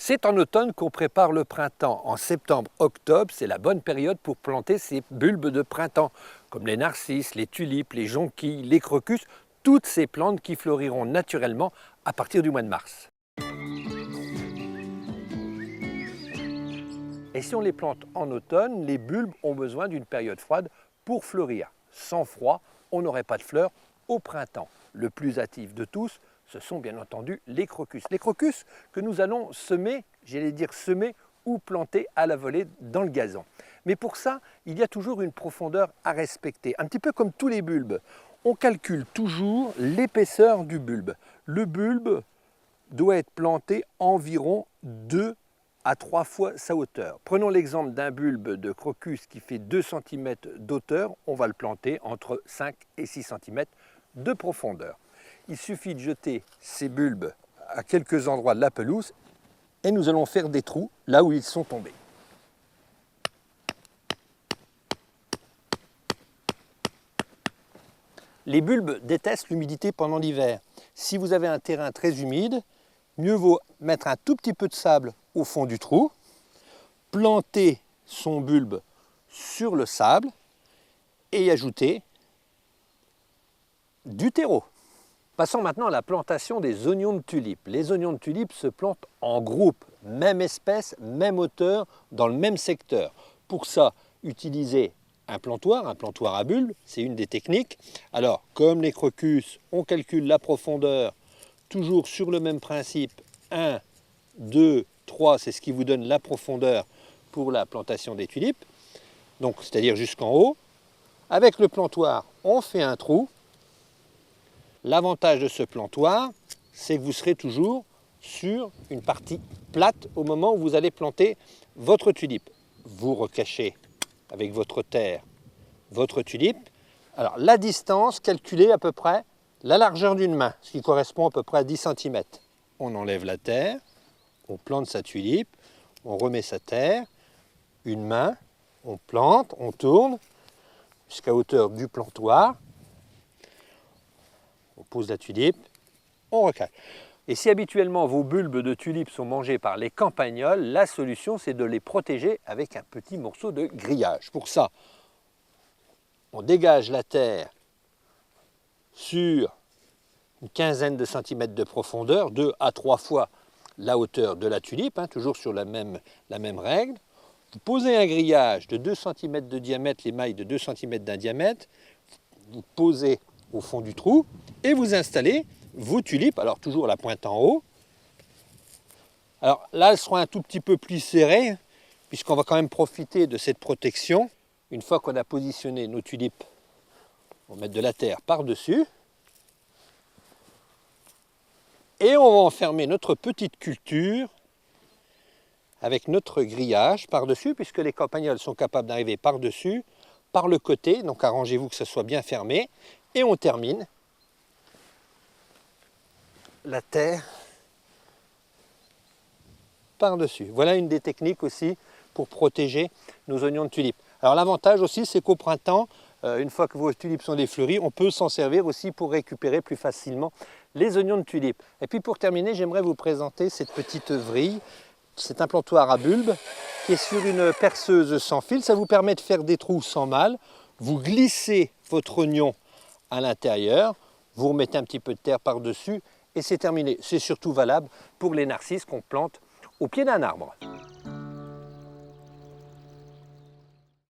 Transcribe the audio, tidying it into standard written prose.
C'est en automne qu'on prépare le printemps. En septembre-octobre, c'est la bonne période pour planter ces bulbes de printemps, comme les narcisses, les tulipes, les jonquilles, les crocus, toutes ces plantes qui fleuriront naturellement à partir du mois de mars. Et si on les plante en automne, les bulbes ont besoin d'une période froide pour fleurir. Sans froid, on n'aurait pas de fleurs au printemps. Le plus hâtif de tous, ce sont bien entendu les crocus. Les crocus que nous allons semer, j'allais dire semer ou planter à la volée dans le gazon. Mais pour ça, il y a toujours une profondeur à respecter. Un petit peu comme tous les bulbes, on calcule toujours l'épaisseur du bulbe. Le bulbe doit être planté environ 2 à 3 fois sa hauteur. Prenons l'exemple d'un bulbe de crocus qui fait 2 cm d'hauteur, on va le planter entre 5 et 6 cm de profondeur. Il suffit de jeter ces bulbes à quelques endroits de la pelouse et nous allons faire des trous là où ils sont tombés. Les bulbes détestent l'humidité pendant l'hiver. Si vous avez un terrain très humide, mieux vaut mettre un tout petit peu de sable au fond du trou, planter son bulbe sur le sable et y ajouter du terreau. Passons maintenant à la plantation des oignons de tulipe. Les oignons de tulipe se plantent en groupe, même espèce, même hauteur, dans le même secteur. Pour ça, utilisez un plantoir à bulbe, c'est une des techniques. Alors, comme les crocus, on calcule la profondeur, toujours sur le même principe, 1, 2, 3, c'est ce qui vous donne la profondeur pour la plantation des tulipes, donc c'est-à-dire jusqu'en haut. Avec le plantoir, on fait un trou. L'avantage de ce plantoir, c'est que vous serez toujours sur une partie plate au moment où vous allez planter votre tulipe. Vous recachez avec votre terre votre tulipe. Alors la distance, calculée à peu près la largeur d'une main, ce qui correspond à peu près à 10 cm. On enlève la terre, on plante sa tulipe, on remet sa terre, une main, on plante, on tourne jusqu'à hauteur du plantoir. On pose la tulipe, on recache. Et si habituellement vos bulbes de tulipes sont mangés par les campagnols, la solution c'est de les protéger avec un petit morceau de grillage. Pour ça, on dégage la terre sur une quinzaine de centimètres de profondeur, 2 à 3 fois la hauteur de la tulipe, toujours sur la même règle. Vous posez un grillage de 2 cm de diamètre, les mailles de 2 cm d'un diamètre, vous posez au fond du trou et vous installez vos tulipes, alors toujours la pointe en haut. Alors là, elles seront un tout petit peu plus serrées, puisqu'on va quand même profiter de cette protection. Une fois qu'on a positionné nos tulipes, on va mettre de la terre par-dessus. Et on va enfermer notre petite culture avec notre grillage par-dessus, puisque les campagnols sont capables d'arriver par-dessus, par le côté, donc arrangez-vous que ce soit bien fermé. Et on termine la terre par-dessus. Voilà une des techniques aussi pour protéger nos oignons de tulipe. Alors l'avantage aussi, c'est qu'au printemps, une fois que vos tulipes sont défleuries, on peut s'en servir aussi pour récupérer plus facilement les oignons de tulipe. Et puis pour terminer, j'aimerais vous présenter cette petite vrille. C'est un plantoir à bulbe qui est sur une perceuse sans fil. Ça vous permet de faire des trous sans mal. Vous glissez votre oignon à l'intérieur, vous remettez un petit peu de terre par-dessus et c'est terminé. C'est surtout valable pour les narcisses qu'on plante au pied d'un arbre.